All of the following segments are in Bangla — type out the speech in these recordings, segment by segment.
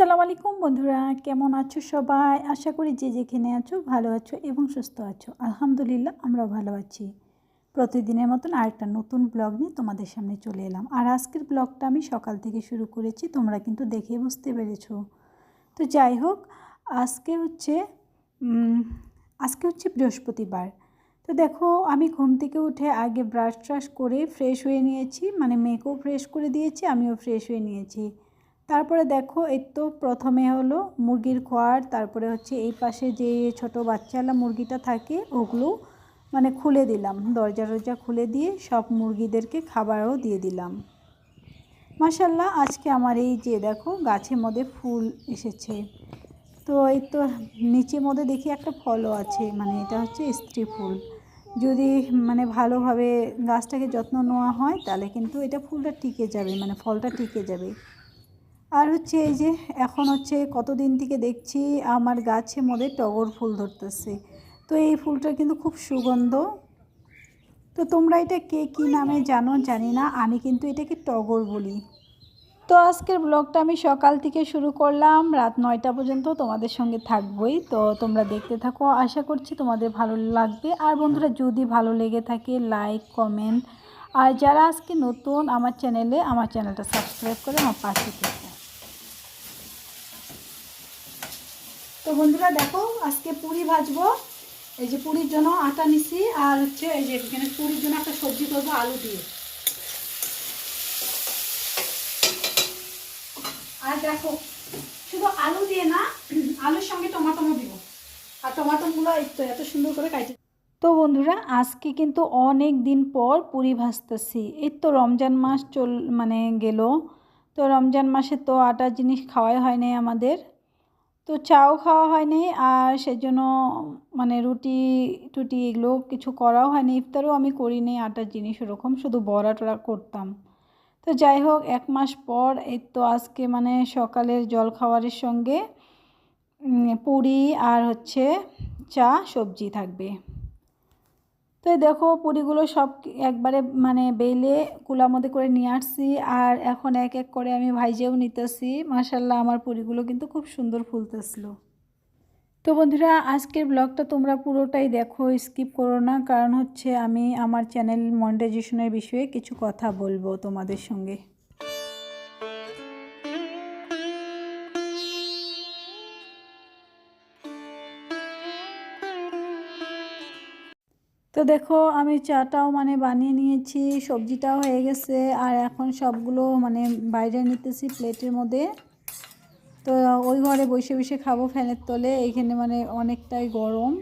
আসসালামু আলাইকুম বন্ধুরা, কেমন আছো সবাই? আশা করি যে যেখানে আছো ভালো আছো এবং সুস্থ আছো। আলহামদুলিল্লাহ আমরাও ভালো আছি। প্রতিদিনের মতন আরেকটা নতুন ব্লগ নিয়ে তোমাদের সামনে চলে এলাম। আর আজকের ব্লগটা আমি সকাল থেকে শুরু করেছি, তোমরা কিন্তু দেখে বুঝতে পেরেছো। তো যাই হোক, আজকে হচ্ছে বৃহস্পতিবার। তো দেখো, আমি ঘুম থেকে উঠে আগে ব্রাশ ট্রাশ করে ফ্রেশ হয়ে নিয়েছি, মানে মেয়েকেও ফ্রেশ করে দিয়েছি, আমিও ফ্রেশ হয়ে নিয়েছি। তারপরে দেখো, এই তো প্রথমে হলো মুরগির খোয়ার, তারপরে হচ্ছে এই পাশে যে ছোট বাচ্চাওয়ালা মুরগিটা থাকে ওগুলো মানে খুলে দিলাম, দরজা খুলে দিয়ে সব মুরগিদেরকে খাবারও দিয়ে দিলাম। মাশাল্লাহ, আজকে আমার এই যে দেখো গাছের মধ্যে ফুল এসেছে। তো এই তো নিচের মধ্যে দেখি একটা ফলও আছে, মানে এটা হচ্ছে স্ত্রী ফুল। যদি মানে ভালোভাবে গাছটাকে যত্ন নেওয়া হয় তাহলে কিন্তু এটা ফুলটা টিকে যাবে, মানে ফলটা টিকে যাবে। আর হচ্ছে এই যে এখন হচ্ছে কতদিন থেকে দেখছি আমার গাছের মধ্যে টগর ফুল ধরতেছে। তো এই ফুলটা কিন্তু খুব সুগন্ধ। তো তোমরা এটা কে কী নামে জানো জানি না, আমি কিন্তু এটাকে টগর বলি। তো আজকের ব্লগটা আমি সকাল থেকে শুরু করলাম, রাত 9টা পর্যন্ত তোমাদের সঙ্গে থাকবই। তো তোমরা দেখতে থাকো, আশা করছি তোমাদের ভালো লাগবে। আর বন্ধুরা, যদি ভালো লেগে থাকে লাইক কমেন্ট, আর যারা আজকে নতুন আমার চ্যানেলটা সাবস্ক্রাইব করে আমার পাশে থেকে। তো বন্ধুরা দেখো, আজকে পুরি ভাজবো। এই যে পুরির জন্য আটা নিছি, আর হচ্ছে এই যে এখানে পুরির জন্য একটা সবজি করবো আলু দিয়ে। আর দেখো, শুধু আলু দিয়ে না, আলুর সঙ্গে টমাটোও দিব। আর টমাটোগুলো এই তো এত সুন্দর করে কাটে। তো বন্ধুরা, আজকে কিন্তু অনেক দিন পর পুরি ভাজতেছি। এই তো রমজান মাস মানে গেল। তো রমজান মাসে তো আটা জিনিস খাওয়াই হয় নাই আমাদের, তো চাও খাওয়া হয়নি। আর সেজন্য মানে রুটি টুটি এগুলো কিছু করাও হয়নি, ইফতারও আমি করিনি আটার জিনিস ওরকম, শুধু বড়া টড়া করতাম। তো যাই হোক, 1 মাস পর এই তো আজকে মানে সকালের জলখাবারের সঙ্গে পুরি আর হচ্ছে চা সবজি থাকবে। তো দেখো, পুরিগুলো সব একবারে মানে বেলে কুলার মধ্যে করে নিয়ে আসছি, আর এখন এক এক করে আমি ভাইজেও নিতেছি। মাশাল্লাহ, আমার পুরিগুলো কিন্তু খুব সুন্দর ফুলতেছিল। তো বন্ধুরা, আজকের ব্লগটা তোমরা পুরোটাই দেখো, স্কিপ করো না, কারণ হচ্ছে আমি আমার চ্যানেল মনিটাইজেশনের বিষয়ে কিছু কথা বলবো তোমাদের সঙ্গে। তো দেখো, আমি চাটাও মানে বানিয়ে নিয়েছি, সবজিটাও হয়ে গেছে, আর এখন সবগুলো মানে বাইরে নিতেছি প্লেটের মধ্যে। তো ওই ঘরে বসে বসে খাবো ফ্যানের তলে, এইখানে মানে অনেকটাই গরম।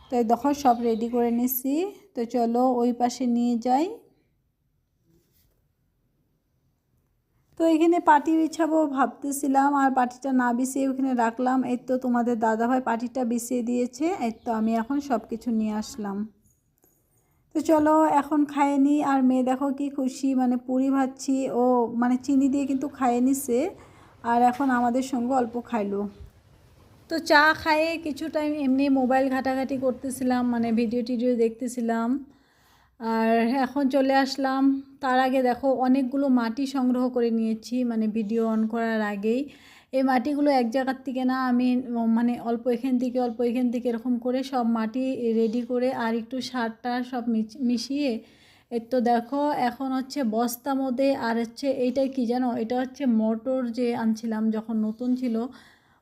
তো দেখো সব রেডি করে নিছি। তো চলো ওই পাশে নিয়ে যাই। তো এখানে পাটি বিছাবো ভাবতেছিলাম, আর পাটিটা না বিছিয়ে ওখানে রাখলাম। এই তো তোমাদের দাদাভাই পাটিটা বিছিয়ে দিয়েছে, এই তো আমি এখন সব কিছু নিয়ে আসলাম। তো চলো এখন খাইয়ে নিই। আর মেয়ে দেখো কি খুশি, মানে পুরি ভাজছি, ও মানে চিনি দিয়ে কিন্তু খাইয়ে নিছে, আর এখন আমাদের সঙ্গে অল্প খাইলো। তো চা খাইয়ে কিছু টাইম এমনি মোবাইল ঘাটাঘাটি করতেছিলাম, মানে ভিডিও টিডিও দেখতেছিলাম। আর এখন চলে আসলাম। তার আগে দেখো, অনেকগুলো মাটি সংগ্রহ করে নিয়েছি, মানে ভিডিও অন করার আগেই। এই মাটিগুলো এক জায়গার থেকে না, আমি মানে অল্প এখান থেকে অল্প এখান থেকে এরকম করে সব মাটি রেডি করে আর একটু সারটা সব মিশিয়ে এর তো দেখো এখন হচ্ছে বস্তা মধ্যে। আর হচ্ছে এইটাই কি জানো, এটা হচ্ছে মটর যে আনছিলাম যখন নতুন ছিল,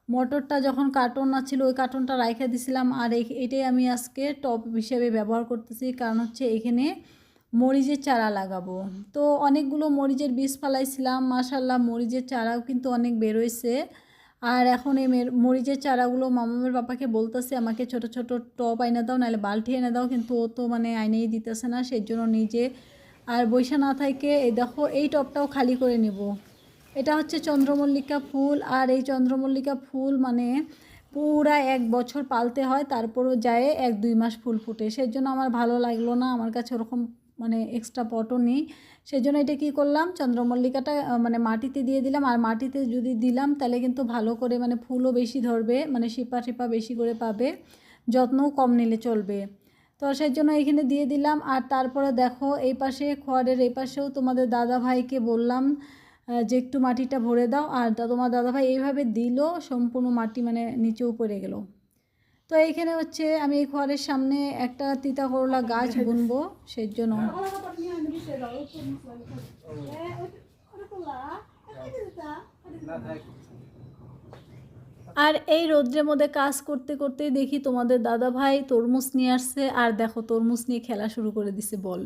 মটরটা যখন কার্টন ছিল ওই কার্টনটা রাইখে দিছিলাম। আর এটাই আমি আজকে টপ হিসেবে ব্যবহার করতেছি, কারণ হচ্ছে এখানে মরিচের চারা লাগাবো। তো অনেকগুলো মরিচের বীজ ফেলাইছিলাম, মাশাল্লাহ মরিচের চারাও কিন্তু অনেক বেরোইছে। আর এখন এই মরিচের চারাগুলো মামামের পাপাকে বলতেছে আমাকে ছোট ছোট টপ আইনে দাও, নাহলে বালতি এনে দাও, কিন্তু ও তো মানে আইনেই দিতেছে না, সেই জন্য নিজে আর বৈশা না থাকে এই দেখো এই টপটাও খালি করে নিব। এটা হচ্ছে চন্দ্রমল্লিকা ফুল, আর এই চন্দ্রমল্লিকা ফুল মানে পুরা 1 বছর পালতে হয়, তারপরও যায় 1-2 মাস ফুল ফুটে। সেই জন্য আমার ভালো লাগলো না, আমার কাছে ওরকম মানে এক্সট্রা পটও নেই। সেই জন্য এটা কী করলাম, চন্দ্রমল্লিকাটা মানে মাটিতে দিয়ে দিলাম। আর মাটিতে যদি দিলাম তাহলে কিন্তু ভালো করে মানে ফুলও বেশি ধরবে, মানে শিপা টিপা বেশি করে পাবে, যত্নও কম নিলে চলবে। তো সেই জন্য এখানে দিয়ে দিলাম। আর তারপরে দেখো এই পাশে খোয়ারের এই পাশেও তোমাদের দাদা ভাইকে বললাম যে একটু মাটিটা ভরে দাও, আর তোমার দাদাভাই এইভাবে দিল, সম্পূর্ণ মাটি মানে নিচেও পড়ে গেল। তো এইখানে হচ্ছে আমি এই ঘরের সামনে একটা তিতা করলা গাছ বুনবো, সেই জন্য। আর এই রোদ্রের মধ্যে কাজ করতে করতে দেখি তোমাদের দাদাভাই তরমুজ নিয়ে আসছে, আর দেখো তরমুজ নিয়ে খেলা শুরু করে দিছে বল।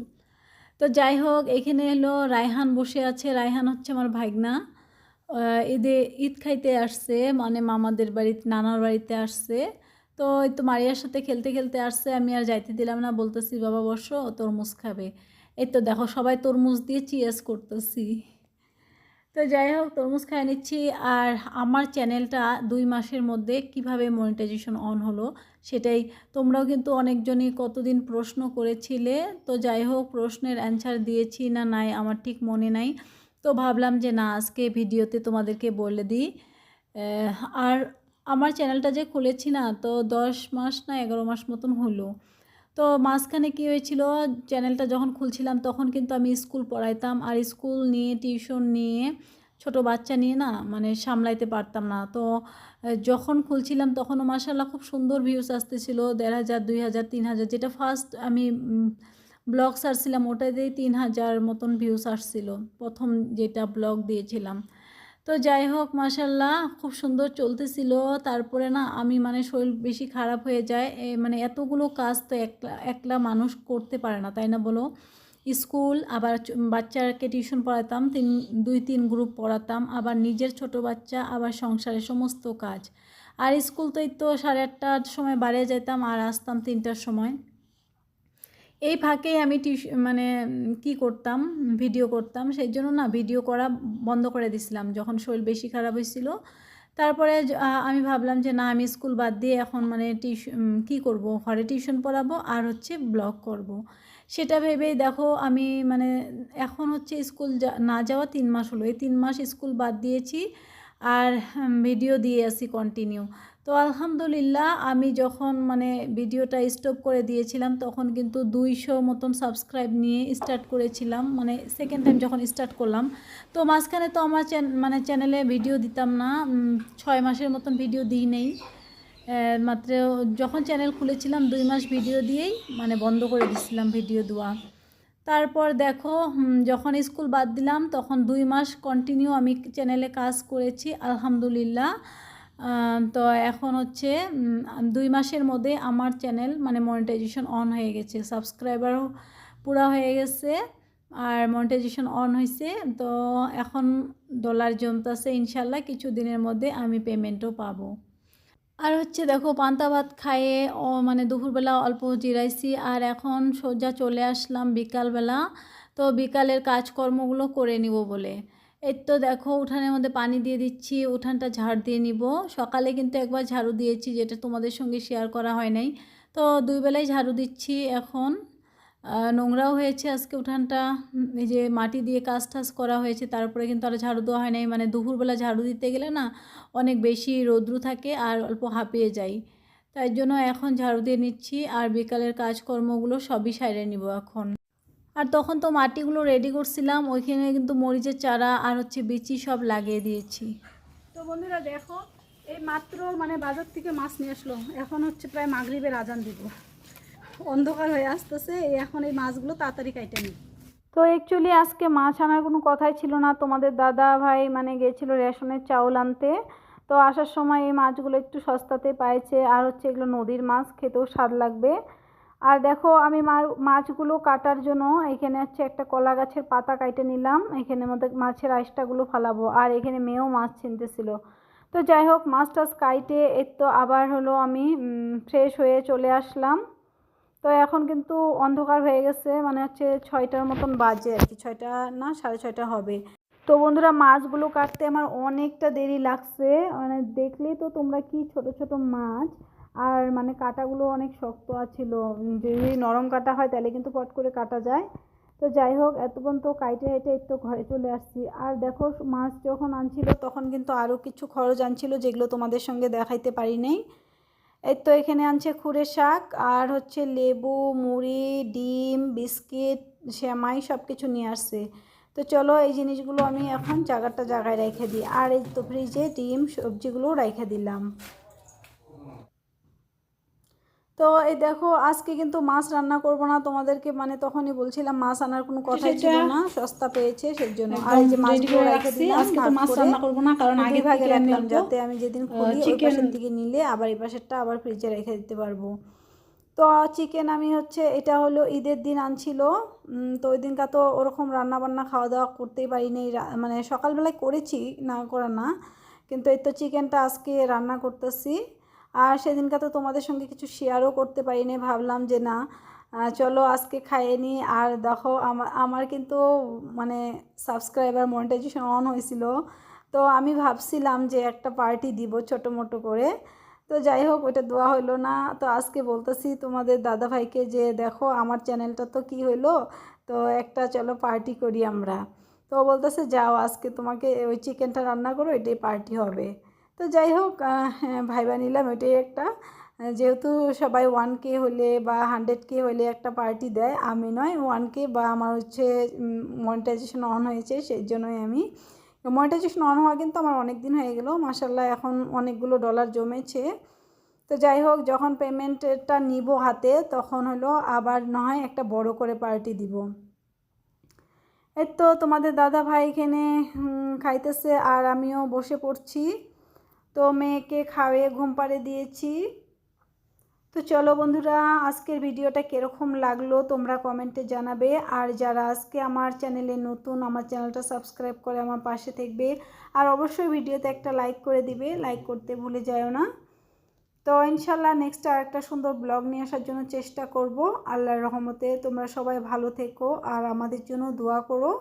তো যাই হোক, এখানে এলো রায়হান বসে আছে। রায়হান হচ্ছে আমার ভাগনা, ঈদ খাইতে আসছে, মানে মামাদের বাড়িতে, নানার বাড়িতে আসছে। তো এই তো মারিয়ার সাথে খেলতে খেলতে আসছে, আমি আর যাইতে দিলাম না, বলতেছি বাবা বসো, তরমুজ খাবে। এই তো দেখো সবাই তরমুজ দিয়ে চিয়ার্স করতেছি। তো যাই হোক, তরমুজ খাই নিচ্ছি। আর আমার চ্যানেলটা 2 মাসের মধ্যে কিভাবে মনিটাইজেশন অন হলো সেটাই, তোমরাও কিন্তু অনেকজনই কতদিন প্রশ্ন করেছিলে। তো যাই হোক, প্রশ্নের অ্যান্সার দিয়েছি না নাই আমার ঠিক মনে নাই, তো ভাবলাম যে না, আজকে ভিডিওতে তোমাদেরকে বলে দিই। আর আমার চ্যানেলটা যে খুলেছি না, তো 10 মাস না 11 মাস মতন হলো। তো মাঝখানে কী হয়েছিল, চ্যানেলটা যখন খুলছিলাম তখন কিন্তু আমি স্কুল পড়াইতাম, আর স্কুল নিয়ে টিউশন নিয়ে ছোট বাচ্চা নিয়ে না মানে সামলাইতে পারতাম না। তো যখন খুলছিলাম তখনও মাশাআল্লাহ খুব সুন্দর ভিউজ আসতেছিল, 1500, 2000, 3000, যেটা ফার্স্ট আমি ব্লগ ছাড়ছিলাম ওটাতেই 3000 মতন ভিউজ আসছিল, প্রথম যেটা ব্লগ দিয়েছিলাম। তো যাই হোক, মাশাআল্লাহ খুব সুন্দর চলতেছিল। তারপরে না আমি মানে শরীর বেশি খারাপ হয়ে যায়, মানে এতগুলো কাজ তো একলা মানুষ করতে পারে না, তাই না বলো। স্কুল, আবার বাচ্চাকে টিউশন পড়াতাম, 2-3 গ্রুপ পড়াতাম, আবার নিজের ছোট বাচ্চা, আবার সংসারের সমস্ত কাজ। আর স্কুল তো এই তো 8:30টার সময় বাড়ি যেতাম আর আসতাম 3টার সময়। এই ফাঁকেই আমি মানে কি করতাম, ভিডিও করতাম, সেই জন্য না ভিডিও করা বন্ধ করে দিছিলাম যখন শরীর বেশি খারাপ হয়েছিল। তারপরে আমি ভাবলাম যে না, আমি স্কুল বাদ দিয়ে এখন মানে কী করব, ঘরে টিউশন পড়াবো আর হচ্ছে ব্লগ করব। সেটা ভেবেই দেখো আমি মানে এখন হচ্ছে স্কুল না যাওয়া 3 মাস হলো, এই 3 মাস স্কুল বাদ দিয়েছি আর ভিডিও দিয়ে আসি কন্টিনিউ। তো আলহামদুলিল্লাহ, আমি যখন মানে ভিডিওটা স্টপ করে দিয়েছিলাম তখন কিন্তু 200 মতন সাবস্ক্রাইব নিয়ে স্টার্ট করেছিলাম, মানে সেকেন্ড টাইম যখন স্টার্ট করলাম। তো মাঝখানে তো আমার চ্যানেলে ভিডিও দিতাম না, 6 মাসের মতন ভিডিও দিই নেই, মাত্র যখন চ্যানেল খুলেছিলাম 2 মাস ভিডিও দিয়েই মানে বন্ধ করে দিয়েছিলাম ভিডিও দেওয়া। তারপর দেখো যখন স্কুল বাদ দিলাম তখন 2 মাস কন্টিনিউ আমি চ্যানেলে কাজ করেছি আলহামদুলিল্লাহ। তো এখন হচ্ছে 2 মাসের মধ্যে আমার চ্যানেল মানে মনিটাইজেশন অন হয়ে গেছে, সাবস্ক্রাইবারও পুরা হয়ে গেছে আর মনিটাইজেশন অন হয়েছে। তো এখন ডলার জমতেছে, ইনশাল্লাহ কিছু দিনের মধ্যে আমি পেমেন্টও পাবো। আর হচ্ছে দেখো, পান্তা ভাত খাইয়ে মানে দুপুরবেলা অল্প জিরাইছি, আর এখন সোজা চলে আসলাম বিকালবেলা। তো বিকালের কাজকর্মগুলো করে নিব বলে এই তো দেখো উঠানের মধ্যে পানি দিয়ে দিচ্ছি, উঠানটা ঝাড় দিয়ে নিব। সকালে কিন্তু একবার ঝাড়ু দিয়েছি, যেটা তোমাদের সঙ্গে শেয়ার করা হয় নাই। তো 2 বেলায় ঝাড়ু দিচ্ছি এখন। নোংরাও হয়েছে আজকে উঠানটা, এই যে মাটি দিয়ে কাজ টাজ করা হয়েছে, তারপরে কিন্তু আর ঝাড়ু দেওয়া হয় নাই। মানে দুপুরবেলা ঝাড়ু দিতে গেলে না অনেক বেশি রৌদ্র থাকে আর অল্প হাঁপিয়ে যাই, তাই জন্য এখন ঝাড়ু দিয়ে নিচ্ছি। আর বিকালের কাজকর্মগুলো সবই সাইরে নিব এখন। আর তখন তো মাটিগুলো রেডি করছিলাম, ওইখানে কিন্তু মরিচের চারা আর হচ্ছে বিচি সব লাগিয়ে দিয়েছি। তো বন্ধুরা দেখো, এই মাত্র মানে বাজার থেকে মাছ নিয়ে আসলো, এখন হচ্ছে প্রায় মাগরিবের আজান দিব, অন্ধকার হয়ে আসতেছে, এখন এই মাছগুলো তাড়াতাড়ি কাইটে নিই। তো অ্যাকচুয়ালি আজকে মাছ আনার কোনো কথাই ছিল না, তোমাদের দাদা ভাই মানে গেছিল রেশনের চাউল আনতে। তো আসার সময় এই মাছগুলো একটু সস্তাতে পাইছে, আর হচ্ছে এগুলো নদীর মাছ, খেতেও স্বাদ লাগবে। আর দেখো আমি মাছগুলো কাটার জন্য এখানে হচ্ছে একটা কলা গাছের পাতা কাটে নিলাম, এখানে মধ্যে মাছের আইসটাগুলো ফালাবো, আর এখানে মেয়েও মাছ ছিনতেছিল। তো যাই হোক, মাছ টাছ কাইটে এই তো আবার হলো আমি ফ্রেশ হয়ে চলে আসলাম। তো এখন কিন্তু অন্ধকার হয়ে গেছে, মানে হচ্ছে 6টার মতন বাজে আর কি, 6টা না 6:30 হবে। তো বন্ধুরা, মাছগুলো কাটতে আমার অনেকটা দেরি লাগছে, মানে দেখলেই তো তোমরা কি ছোট ছোট মাছ, আর মানে কাটাগুলো অনেক শক্ত আছিল, যদি নরম কাটা হয় তাহলে কিন্তু পট করে কাটা যায়। তো যাই হোক, এত পর্যন্ত কাইটে হেঁটে একটু ঘরে চলে আসছি। আর দেখো, মাছ যখন আনছিল তখন কিন্তু আরও কিছু খরচ আনছিল, যেগুলো তোমাদের সঙ্গে দেখাইতে পারি নাই। এই তো এখানে আনছে খুরে শাক, আর হচ্ছে লেবু, মুড়ি, ডিম, বিস্কিট, সেমাই সব কিছু নিয়ে আসছে। তো চলো এই জিনিসগুলো আমি এখন জায়গায় রেখে দিই। আর এই তো ফ্রিজে ডিম সবজিগুলো রেখে দিলাম। তো এই দেখো আজকে কিন্তু মাছ রান্না করব না, তোমাদেরকে মানে তখনই বলছিলাম মাছ আনার কোনো কথাই ছিল না, সস্তা পেয়েছে সেজন্য। আর এই যে মাছগুলো রেখে দিলাম, আজকে তো মাছ রান্না করব না কারণ আগে ভাগে থেকে রাখলাম যাতে আমি যেদিন খুলি ওই পাশের দিকে নিলে আবার এই পাশেরটা আবার ফ্রিজে রেখে দিতে পারবো। তো চিকেন আমি হচ্ছে এটা হলো ঈদের দিন আনছিল, তো ওই দিনকা তো ওরকম রান্না বান্না খাওয়া দাওয়া করতেই পারিনি, মানে সকালবেলায় করেছি না করা না, কিন্তু এই তো চিকেনটা আজকে রান্না করতেছি। আর সেদিনকা তো তোমাদের সঙ্গে কিছু শেয়ারও করতে পারিনি, ভাবলাম যে না চলো আজকে খাইয়ে নিই। আর দেখো আমার কিন্তু মানে সাবস্ক্রাইবার মনিটাইজেশন অন হয়েছিল, তো আমি ভাবছিলাম যে একটা পার্টি দিব ছোটো মোটো করে, তো যাই হোক ওইটা দেওয়া হলো না। তো আজকে বলতেছি তোমাদের দাদাভাইকে যে দেখো আমার চ্যানেলটা তো কি হইলো, তো একটা চলো পার্টি করি আমরা। তো বলতেছে যাও আজকে তোমাকে ওই চিকেনটা রান্না করো, এটাই পার্টি হবে। তো যাই হোক হ্যাঁ ভাইবা নিলাম এটাই একটা, যেহেতু সবাই 1K হলে বা 100K হলে একটা পার্টি দেয়, আমি নয় 1K বা আমার হচ্ছে মনিটাইজেশন অন হয়েছে সেই জন্যই আমি, মনিটাইজেশন অন হওয়া কিন্তু আমার অনেক দিন হয়ে গেল মাশাআল্লাহ, এখন অনেকগুলো ডলার জমেছে। তো যাই হোক যখন পেমেন্টটা নিব হাতে তখন হলো আবার নয় একটা বড় করে পার্টি দিব। এই তো তোমাদের দাদা ভাই এখানে খাইতেছে আর আমিও বসে পড়ছি। তো মেয়েকে খাওয়িয়ে ঘুম পাড়িয়ে দিয়েছি। তো চলো বন্ধুরা আজকের ভিডিওটা কীরকম লাগলো তোমরা কমেন্টে জানাবে। আর যারা আজকে আমার চ্যানেলে নতুন আমার চ্যানেলটা সাবস্ক্রাইব করে আমার পাশে থাকবে, আর অবশ্যই ভিডিওতে একটা লাইক করে দিবে, লাইক করতে ভুলে যাও না। তো ইনশাল্লাহ নেক্সট আর একটা সুন্দর ব্লগ নিয়ে আসার জন্য চেষ্টা করব। আল্লাহর রহমতে তোমরা সবাই ভালো থেকো আর আমাদের জন্য দোয়া করো।